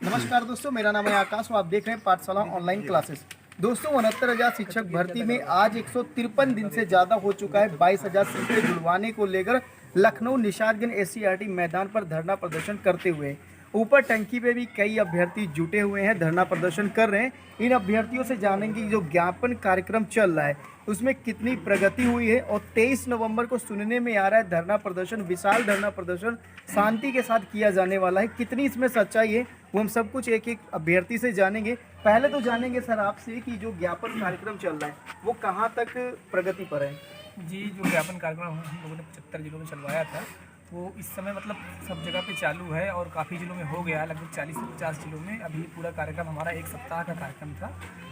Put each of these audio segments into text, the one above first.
नमस्कार दोस्तों, मेरा नाम है आकाश और आप देख रहे हैं पाठशाला ऑनलाइन क्लासेस। दोस्तों 69,000 शिक्षक भर्ती में आज 153 दिन से ज़्यादा हो चुका है। 22,000 सीटें जुड़वाने को लेकर लखनऊ निषादगंज SCRT मैदान पर धरना प्रदर्शन करते हुए ऊपर टंकी पे भी कई अभ्यर्थी जुटे हुए हैं, धरना प्रदर्शन कर रहे हैं। इन अभ्यर्थियों से जानेंगे जो ज्ञापन कार्यक्रम चल रहा है उसमें कितनी प्रगति हुई है और 23 नवंबर को सुनने में आ रहा है धरना प्रदर्शन, विशाल धरना प्रदर्शन शांति के साथ किया जाने वाला है। कितनी इसमें सच्चाई है वो हम सब कुछ एक एक अभ्यर्थी से जानेंगे। पहले तो जानेंगे सर आपसे कि जो ज्ञापन कार्यक्रम चल रहा है वो कहाँ तक प्रगति पर है। जी, जो ज्ञापन कार्यक्रम हम लोगों ने 75 जिलों में चलवाया था वो इस समय मतलब सब जगह पे चालू है और काफ़ी जिलों में हो गया, लगभग 40 से 50 जिलों में। अभी पूरा कार्यक्रम हमारा 1 सप्ताह का कार्यक्रम था,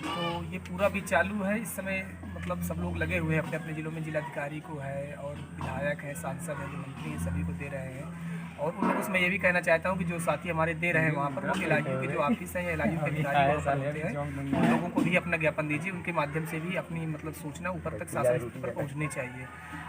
तो ये पूरा भी चालू है इस समय। मतलब सब लोग लगे हुए हैं अपने अपने जिलों में, जिलाधिकारी को है और विधायक हैं, सांसद हैं, जो मंत्री हैं, सभी को दे रहे हैं। और उन लोगों से मैं ये भी कहना चाहता हूँ कि जो साथी हमारे दे रहे हैं वहाँ पर, वो एलआईयू के जो ऑफिस हैं या एलआईयू के अधिकारी वहाँ पर होते हैं, उन लोगों को भी अपना ज्ञापन दीजिए। उनके माध्यम से भी अपनी मतलब सूचना ऊपर तक शासन स्तर पर पहुँचनी चाहिए।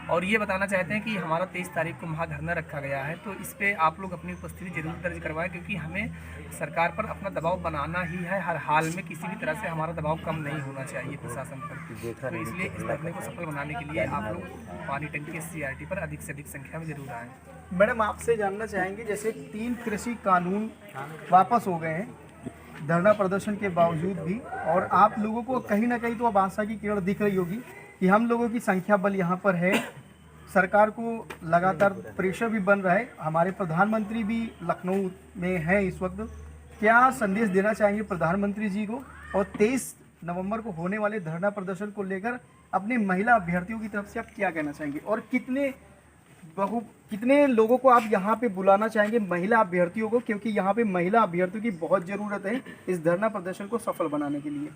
और ये बताना चाहते हैं कि हमारा 23 तारीख को महाधरना रखा गया है, तो इस पर आप लोग अपनी उपस्थिति जरूर दर्ज करवाएं, क्योंकि हमें सरकार पर अपना दबाव बनाना ही है। हर हाल में किसी भी तरह से हमारा दबाव कम नहीं होना चाहिए प्रशासन पर। तो इसलिए इस धरने को सफल बनाने के लिए आप लोग पानी टंकी SCRT पर अधिक से अधिक संख्या में जरूर आएँ। मैडम आपसे जानना चाहेंगे, जैसे 3 कृषि कानून वापस हो गए हैं धरना प्रदर्शन के बावजूद भी, और आप लोगों को कहीं ना कहीं तो अब आशा की किरण दिख रही होगी कि हम लोगों की संख्या बल यहाँ पर है, सरकार को लगातार प्रेशर भी बन रहा है, हमारे प्रधानमंत्री भी लखनऊ में है इस वक्त। क्या संदेश देना चाहेंगे प्रधानमंत्री जी को, और 23 नवंबर को होने वाले धरना प्रदर्शन को लेकर अपने महिला अभ्यर्थियों की तरफ से आप क्या कहना चाहेंगे, और कितने लोगों को आप यहाँ पे बुलाना चाहेंगे महिला अभ्यर्थियों को, क्योंकि यहाँ पे महिला अभ्यर्थियों की बहुत ज़रूरत है इस धरना प्रदर्शन को सफल बनाने के लिए।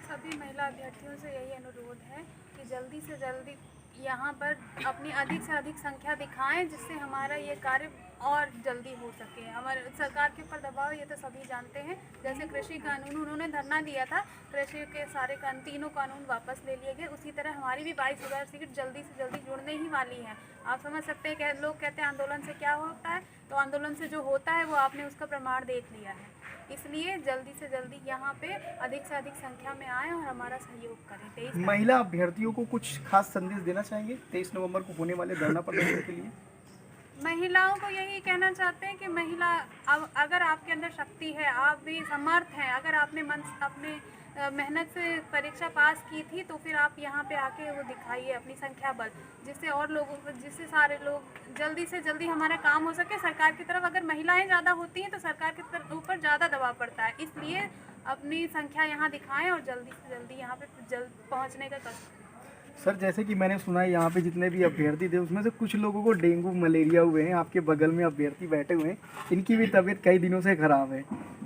सभी महिला अभ्यर्थियों से यही अनुरोध है कि जल्दी से जल्दी यहाँ पर अपनी अधिक से अधिक संख्या दिखाएं, जिससे हमारा ये कार्य और जल्दी हो सके। हमारे सरकार के ऊपर दबाव ये तो सभी जानते हैं। जैसे कृषि कानून उन्होंने धरना दिया था, कृषि के सारे तीनों कानून वापस ले लिए गए, उसी तरह हमारी भी 22,000 सीट जल्दी से जल्दी जुड़ने ही वाली है। आप समझ सकते हैं कि लोग कहते हैं आंदोलन से क्या होता है, तो आंदोलन से जो होता है वो आपने उसका प्रमाण देख लिया है। इसलिए जल्दी से जल्दी यहाँ पे अधिक से अधिक संख्या में आए और हमारा सहयोग करें। 23 महिला अभ्यर्थियों को कुछ खास संदेश देना चाहेंगे 23 नवंबर को होने वाले धरना प्रदर्शन के लिए। महिलाओं को यही कहना चाहते हैं कि महिला, अब अगर आपके अंदर शक्ति है, आप भी समर्थ हैं, अगर आपने अपने मेहनत से परीक्षा पास की थी, तो फिर आप यहाँ पे आके वो दिखाइए अपनी संख्या बल, जिससे और लोगों को, जिससे सारे लोग जल्दी से जल्दी हमारा काम हो सके। सरकार की तरफ अगर महिलाएं ज़्यादा होती हैं तो सरकार के ऊपर ज़्यादा दबाव पड़ता है, इसलिए अपनी संख्या यहाँ दिखाएं और जल्दी से जल्दी यहाँ पे पहुँचने का कष्ट। सर जैसे कि मैंने सुना है यहाँ पे जितने भी अभ्यर्थी थे उसमें से कुछ लोगों को डेंगू मलेरिया हुए हैं, आपके बगल में अभ्यर्थी बैठे हुए हैं, इनकी भी तबीयत कई दिनों से खराब है,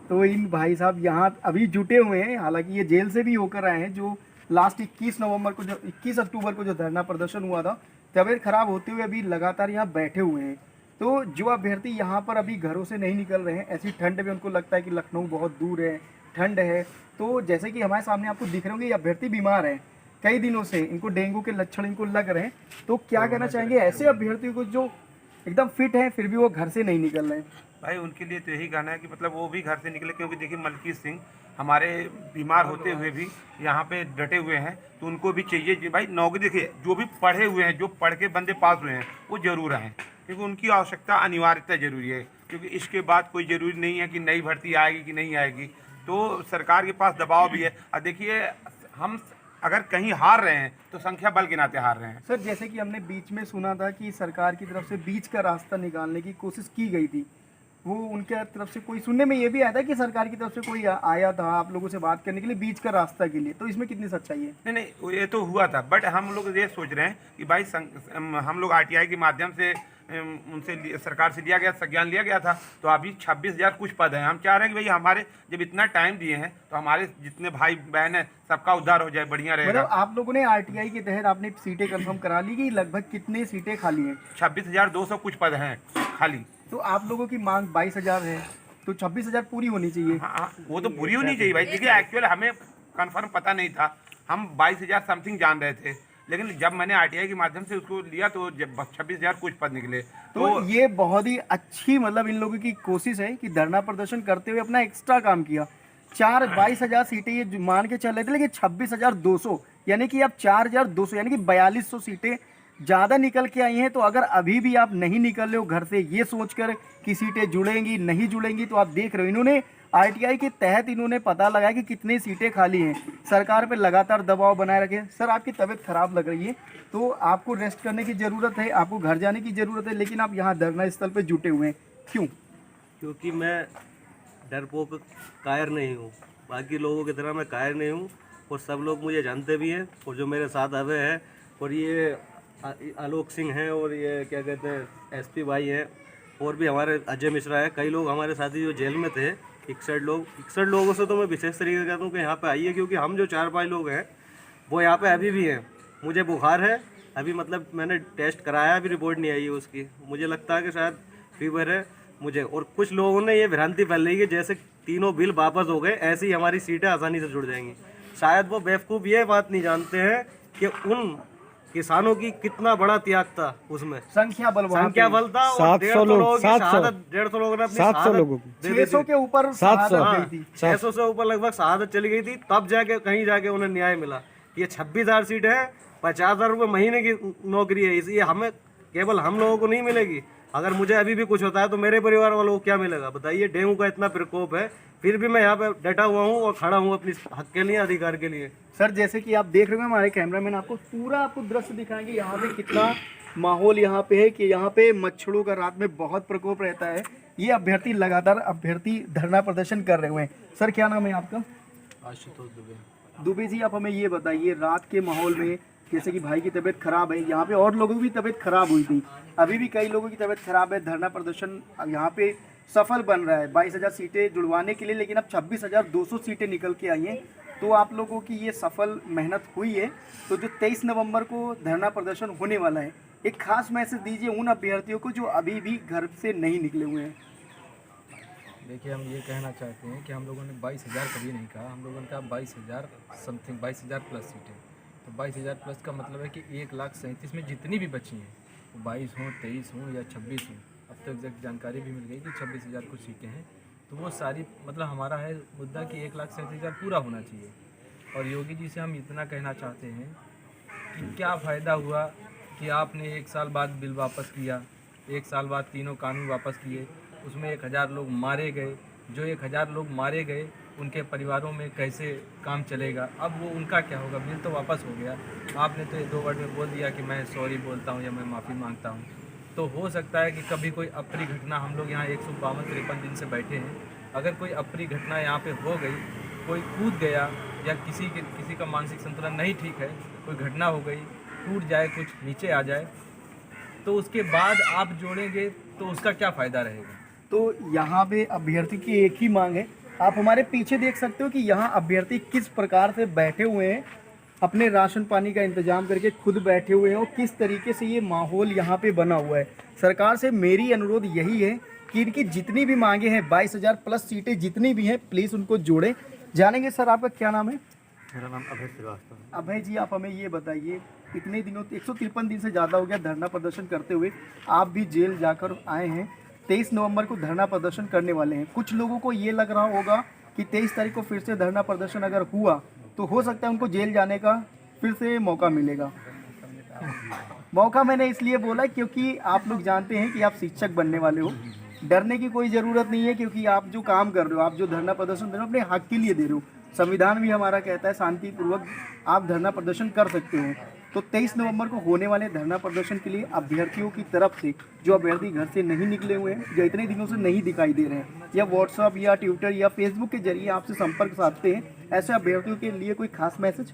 तो इन भाई साहब यहाँ अभी जुटे हुए हैं। हालांकि ये जेल से भी होकर आए हैं, जो लास्ट 21 अक्टूबर को जो धरना प्रदर्शन हुआ था, तबीयत खराब होते हुए अभी लगातार यहाँ बैठे हुए हैं। तो जो अभ्यर्थी यहाँ पर अभी घरों से नहीं निकल रहे हैं, ऐसी ठंड में उनको लगता है कि लखनऊ बहुत दूर है, ठंड है, तो जैसे कि हमारे सामने आपको दिख रहे होंगे ये अभ्यर्थी बीमार हैं कई दिनों से, इनको डेंगू के लक्षण इनको लग रहे हैं, तो क्या कहना चाहेंगे ऐसे अभ्यर्थियों को जो एकदम फिट हैं फिर भी वो घर से नहीं निकल रहे हैं। भाई उनके लिए तो यही कहना है कि मतलब वो भी घर से निकले, क्योंकि देखिए मलकीत सिंह हमारे बीमार होते हुए भी यहाँ पे डटे हुए हैं, तो उनको भी चाहिए भाई नौकरी। देखिए जो भी पढ़े हुए हैं, जो पढ़ के बंदे पास हुए हैं वो ज़रूर आएँ, क्योंकि उनकी आवश्यकता अनिवार्यता जरूरी है, क्योंकि इसके बाद कोई ज़रूरी नहीं है कि नई भर्ती आएगी कि नहीं आएगी। तो सरकार के पास दबाव भी है। और देखिए हम अगर कहीं हार रहे हैं तो संख्या बल के नाते हार रहे हैं। सर जैसे कि हमने बीच में सुना था कि सरकार की तरफ से बीच का रास्ता निकालने की कोशिश की गई थी, वो उनके तरफ से कोई सुनने में ये भी आया था कि सरकार की तरफ से कोई आया था आप लोगों से बात करने के लिए बीच का रास्ता के लिए, तो इसमें कितनी सच्चाई है? नहीं ये तो हुआ था, बट हम लोग ये सोच रहे हैं कि भाई हम लोग RTI के माध्यम से उनसे सरकार से लिया गया संज्ञान लिया गया था, तो अभी 26,000 कुछ पद हैं। हम चाह रहे हैं कि भाई हमारे जब इतना टाइम दिए हैं तो हमारे जितने भाई बहन हैं सबका उद्धार हो जाए, बढ़िया रहेगा। मतलब आप लोगों ने RTI के तहत आपने सीटें कंफर्म करा ली कि लगभग कितने सीटें खाली हैं? 26,200 कुछ पद हैं खाली। तो आप लोगों की मांग 22,000 है, तो 26,000 पूरी होनी चाहिए। हाँ, वो तो पूरी होनी चाहिए भाई। देखिए एक्चुअल हमें कंफर्म पता नहीं था, हम 22,000 समथिंग जान रहे थे, लेकिन जब मैंने आरटीआई के माध्यम से उसको लिया तो 26,000 कुछ पद निकले। तो ये बहुत ही अच्छी मतलब इन लोगों की कोशिश है कि धरना प्रदर्शन करते हुए अपना एक्स्ट्रा काम किया। 22,000 सीटें ये मान के चल रहे थे, लेकिन 26,200 यानी कि अब 4,200 यानी कि 4,200 सीटें ज़्यादा निकल के आई हैं। तो अगर अभी भी आप नहीं निकल रहे हो घर से ये सोचकर कि सीटें जुड़ेंगी नहीं जुड़ेंगी, तो आप देख रहे हो इन्होंने आरटीआई के तहत इन्होंने पता लगाया कि कितनी सीटें खाली हैं, सरकार पे लगातार दबाव बनाए रखे। सर आपकी तबीयत खराब लग रही है तो आपको रेस्ट करने की ज़रूरत है, आपको घर जाने की ज़रूरत है, लेकिन आप यहाँ धरना स्थल पर जुटे हुए हैं, क्यों? क्योंकि मैं डरपोक कायर नहीं हूँ, बाकी लोगों की तरह मैं कायर नहीं हूँ, और सब लोग मुझे जानते भी हैं। और जो मेरे साथ आए हैं, और ये आलोक सिंह हैं, और ये क्या कहते हैं एसपी भाई हैं, और भी हमारे अजय मिश्रा है, कई लोग हमारे साथी जो जेल में थे, 61 लोगों से तो मैं विशेष तरीके से कहता हूँ कि यहाँ पे आइए, क्योंकि हम जो 4-5 लोग हैं वो यहाँ पे अभी भी हैं। मुझे बुखार है अभी, मतलब मैंने टेस्ट कराया, अभी रिपोर्ट नहीं आई है उसकी। मुझे लगता है कि शायद फीवर है मुझे, और कुछ लोगों ने ये भ्रांति फैलाई कि जैसे तीनों बिल वापस हो गए ऐसे ही हमारी सीटें आसानी से जुड़ जाएंगी। शायद वो बेवकूफ़ ये बात नहीं जानते हैं कि उन किसानों की कितना बड़ा त्याग था, उसमें संख्या बल था, और 150 लोगों की शहादत, 150 लोगों ने अपनी 600 के ऊपर 600 से ऊपर लगभग शहादत चली गई थी, तब जाके कहीं जाके उन्हें न्याय मिला। ये 26,000 सीट है, 50,000 रुपये महीने की नौकरी है, इसलिए हमें केवल हम लोगों को नहीं मिलेगी। अगर मुझे अभी भी कुछ होता है तो मेरे परिवार वालों को क्या मिलेगा बताइए। डेंगू का इतना प्रकोप है, फिर भी मैं यहाँ पे डटा हुआ हूँ और खड़ा हूँ अपने हक के लिए, अधिकार के लिए। सर जैसे कि आप देख रहे हो, हमारे कैमरामैन आपको पूरा आपको दृश्य दिखाएंगे यहाँ पे कितना माहौल यहाँ पे है कि यहाँ पे मच्छरों का रात में बहुत प्रकोप रहता है। ये अभ्यर्थी लगातार धरना प्रदर्शन कर रहे हुए हैं। सर क्या नाम है आपका? आशुतोष दुबे जी, आप हमें ये बताइए रात के माहौल में, जैसे कि भाई की तबीयत खराब है, यहाँ पे और लोगों की तबीयत खराब हुई थी, अभी भी कई लोगों की तबीयत खराब है, धरना प्रदर्शन यहाँ पे सफल बन रहा है 22,000 सीटें जुड़वाने के लिए, लेकिन अब 26,200 सीटें निकल के आई हैं। तो आप लोगों की ये सफल मेहनत हुई है। तो जो 23 नवंबर को धरना प्रदर्शन होने वाला है, एक खास मैसेज दीजिए उन अभ्यर्थियों को जो अभी भी घर से नहीं निकले हुए हैं। देखिए, हम ये कहना चाहते हैं कि हम लोगों ने 22,000 कभी नहीं कहा, हम लोगों ने कहा 22,000 समथिंग, 22,000 प्लस सीटें। तो 22,000 प्लस का मतलब है कि 1,37,000 में जितनी भी बची हैं, वो 22 हों, 23 हों या 26 हों, अब तक एग्जैक्ट जानकारी भी मिल गई कि 26,000 कुछ सीटें हैं। तो वो सारी मतलब हमारा है मुद्दा कि 1,37,000 पूरा होना चाहिए। और योगी जी से हम इतना कहना चाहते हैं कि क्या फ़ायदा हुआ कि आपने 1 साल बाद बिल वापस किया, 1 साल बाद तीनों कानून वापस किए, उसमें 1,000 लोग मारे गए। जो 1,000 लोग मारे गए उनके परिवारों में कैसे काम चलेगा? अब वो उनका क्या होगा? बिल तो वापस हो गया, आपने तो ये 2 वर्ड में बोल दिया कि मैं सॉरी बोलता हूँ या मैं माफ़ी मांगता हूँ। तो हो सकता है कि कभी कोई अप्रिय घटना, हम लोग यहाँ 152-53 दिन से बैठे हैं, अगर कोई अप्रिय घटना यहाँ पे हो गई, कोई कूद गया या किसी का मानसिक संतुलन नहीं ठीक है, कोई घटना हो गई, टूट जाए, कुछ नीचे आ जाए, तो उसके बाद आप जोड़ेंगे तो उसका क्या फ़ायदा रहेगा? तो यहाँ पे अभ्यर्थी की एक ही मांग है। आप हमारे पीछे देख सकते हो कि यहाँ अभ्यर्थी किस प्रकार से बैठे हुए हैं, अपने राशन पानी का इंतजाम करके खुद बैठे हुए हैं, और किस तरीके से ये माहौल यहाँ पे बना हुआ है। सरकार से मेरी अनुरोध यही है कि इनकी जितनी भी मांगे हैं, 22,000 प्लस सीटें जितनी भी हैं, प्लीज़ उनको जोड़ें। जानेंगे सर आपका क्या नाम है? मेरा नाम अभय श्रीवास्तव है। अभय जी, आप हमें ये बताइए, इतने दिनों 153 दिन से ज़्यादा हो गया धरना प्रदर्शन करते हुए, आप भी जेल जाकर आए हैं, 23 नवंबर को धरना प्रदर्शन करने वाले हैं। कुछ लोगों को ये लग रहा होगा कि 23 तारीख को फिर से धरना प्रदर्शन अगर हुआ तो हो सकता है उनको जेल जाने का फिर से मौका मिलेगा। मौका मैंने इसलिए बोला क्योंकि आप लोग जानते हैं कि आप शिक्षक बनने वाले हो, डरने की कोई ज़रूरत नहीं है, क्योंकि आप जो काम कर रहे हो, आप जो धरना प्रदर्शन दे रहे हो, अपने हक के लिए दे रहे हो। संविधान भी हमारा कहता है शांतिपूर्वक आप धरना प्रदर्शन कर सकते हो। तो 23 नवंबर को होने वाले धरना प्रदर्शन के लिए अभ्यर्थियों की तरफ से, जो अभ्यर्थी घर से नहीं निकले हुए हैं, जो इतने दिनों से नहीं दिखाई दे रहे हैं, या व्हाट्सएप या ट्विटर या फेसबुक के जरिए आपसे संपर्क साधते हैं, ऐसे अभ्यर्थियों के लिए कोई खास मैसेज?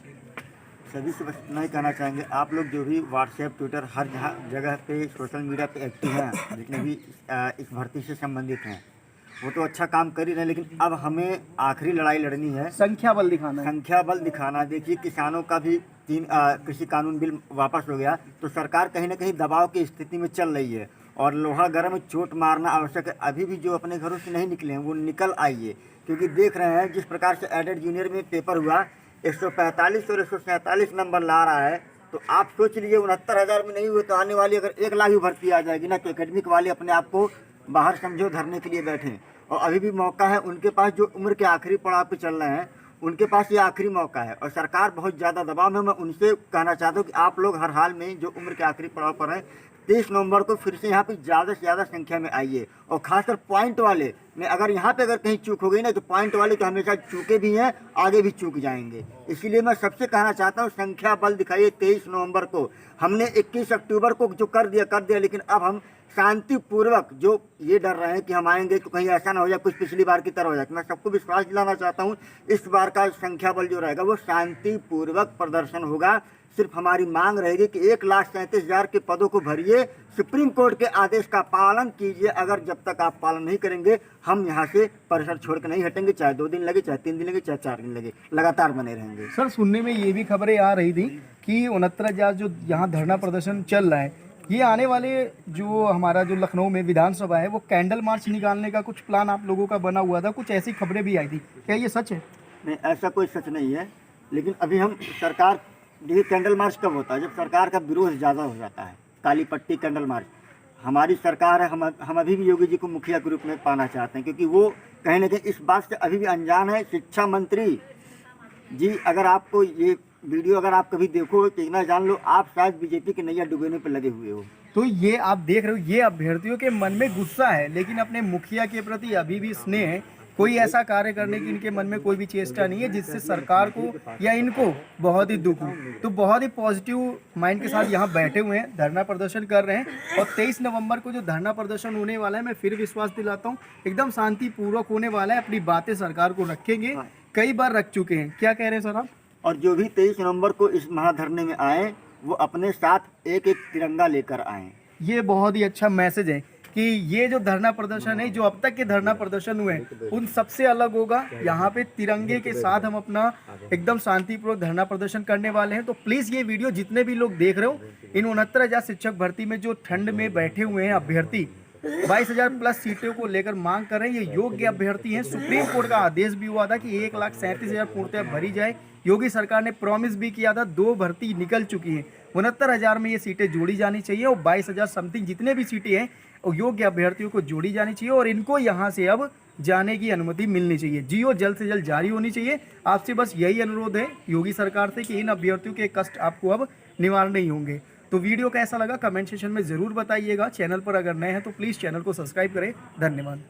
सभी से बस इतना ही कहना चाहेंगे, आप लोग जो भी व्हाट्सएप ट्विटर हर जगह पे सोशल मीडिया पे एक्टिव हैं, जितने भी इस भर्ती से संबंधित हैं, वो तो अच्छा काम कर ही रहे हैं, लेकिन अब हमें आखिरी लड़ाई लड़नी है, संख्या बल दिखाना है। संख्या बल दिखाना। देखिए, किसानों का भी 3 कृषि कानून बिल वापस हो गया, तो सरकार कहीं ना कहीं दबाव की स्थिति में चल रही है, और लोहा गर्म में चोट मारना आवश्यक है। अभी भी जो अपने घरों से नहीं निकले हैं वो निकल आइए, क्योंकि देख रहे हैं जिस प्रकार से एडेड जूनियर में पेपर हुआ, 145 और 147 नंबर ला रहा है, तो आप सोच लीजिए 69,000 में नहीं हुए तो आने वाली अगर 1 लाख भी भर्ती आ जाएगी ना, तो एकेडमिक वाले अपने आप को बाहर समझो धरने के लिए बैठे हैं। और अभी भी मौका है उनके पास, जो उम्र के आखिरी पड़ाव पे चल रहे हैं उनके पास ये आखिरी मौका है। और सरकार बहुत ज़्यादा दबाव में, मैं उनसे कहना चाहता हूँ कि आप लोग हर हाल में जो उम्र के आखिरी पड़ाव पर हैं 23 नवंबर को फिर से यहाँ पे ज़्यादा से ज़्यादा संख्या में आइए। और खासकर पॉइंट वाले में अगर यहाँ पे अगर कहीं चूक हो गई ना, तो पॉइंट वाले तो हमेशा चूके भी हैं, आगे भी चूक जाएंगे। इसीलिए मैं सबसे कहना चाहता हूँ संख्या बल दिखाइए 23 नवंबर को। हमने 21 अक्टूबर को जो कर दिया, लेकिन अब हम शांतिपूर्वक, जो ये डर रहे हैं कि हम आएंगे तो कहीं ऐसा ना हो जाए कुछ पिछली बार की तरह हो जाए, मैं सबको विश्वास दिलाना चाहता हूँ इस बार का संख्या बल जो रहेगा वो शांतिपूर्वक प्रदर्शन होगा। सिर्फ हमारी मांग रहेगी कि 1,37,000 के पदों को भरिए, सुप्रीम कोर्ट के आदेश का पालन कीजिए। अगर जब तक आप पालन नहीं करेंगे हम यहाँ से परिसर छोड़ के नहीं हटेंगे, चाहे 2 दिन लगे, चाहे 3 दिन लगे, चाहे 4 दिन लगे, लगातार बने रहेंगे। सर, सुनने में ये भी खबरें आ रही थी कि 69,000 जो यहाँ धरना प्रदर्शन चल रहा है, ये आने वाले जो हमारा जो लखनऊ में विधानसभा है वो कैंडल मार्च निकालने का कुछ प्लान आप लोगों का बना हुआ था, कुछ ऐसी खबरें भी आई थी, क्या ये सच है? नहीं, ऐसा कोई सच नहीं है। लेकिन अभी हम सरकार, देखिए कैंडल मार्च कब होता है, जब सरकार का विरोध ज़्यादा हो जाता है। काली पट्टी कैंडल मार्च, हमारी सरकार है, हम अभी भी योगी जी को मुखिया के रूप में पाना चाहते हैं, क्योंकि वो कहीं ना कहीं इस बात से अभी भी अनजान है। शिक्षा मंत्री जी, अगर आपको ये वीडियो अगर आप कभी देखो तो इतना जान लो, आप शायद बीजेपी के नैया डुबोने पर लगे हुए हो। तो ये आप देख रहे हो, ये अभ्यर्थियों के मन में गुस्सा है, लेकिन अपने मुखिया के प्रति अभी भी स्नेह है। कोई ऐसा कार्य करने की इनके मन में कोई भी चेष्टा नहीं है जिससे सरकार को या इनको बहुत ही दुख हो। तो बहुत ही पॉजिटिव माइंड के साथ यहाँ बैठे हुए हैं, धरना प्रदर्शन कर रहे हैं। और 23 नवंबर को जो धरना प्रदर्शन होने वाला है, मैं फिर विश्वास दिलाता हूँ एकदम शांतिपूर्वक होने वाला है। अपनी बातें सरकार को रखेंगे, कई बार रख चुके हैं। क्या कह रहे हैं सर आप? और जो भी 23 नवंबर को इस महाधरने में आए वो अपने साथ एक तिरंगा लेकर आए। ये बहुत ही अच्छा मैसेज है कि ये जो धरना प्रदर्शन है, जो अब तक के धरना प्रदर्शन हुए हैं उन सबसे अलग होगा। यहाँ पे तिरंगे के साथ हम अपना एकदम शांतिपूर्वक धरना प्रदर्शन करने वाले हैं। तो प्लीज़ ये वीडियो जितने भी लोग देख रहे हो, इन 69,000 शिक्षक भर्ती में जो ठंड में बैठे हुए हैं अभ्यर्थी, 22,000 प्लस सीटों को लेकर मांग कर रहे हैं, ये योग्य अभ्यर्थी हैं। सुप्रीम कोर्ट का आदेश भी हुआ था कि 1,37,000 पूर्णतः भरी जाए। योगी सरकार ने प्रॉमिस भी किया था, 2 भर्ती निकल चुकी हैं। 69,000 में ये सीटें जोड़ी जानी चाहिए और 22,000 समथिंग जितने भी सीटें हैं और योग्य अभ्यर्थियों को जोड़ी जानी चाहिए और इनको यहाँ से अब जाने की अनुमति मिलनी चाहिए। जीओ जल्द से जल्द जारी होनी चाहिए। आपसे बस यही अनुरोध है योगी सरकार से कि इन अभ्यर्थियों के कष्ट आपको अब निवारण नहीं होंगे। तो वीडियो कैसा लगा कमेंट सेक्शन में ज़रूर बताइएगा। चैनल पर अगर नए हैं तो प्लीज़ चैनल को सब्सक्राइब करें। धन्यवाद।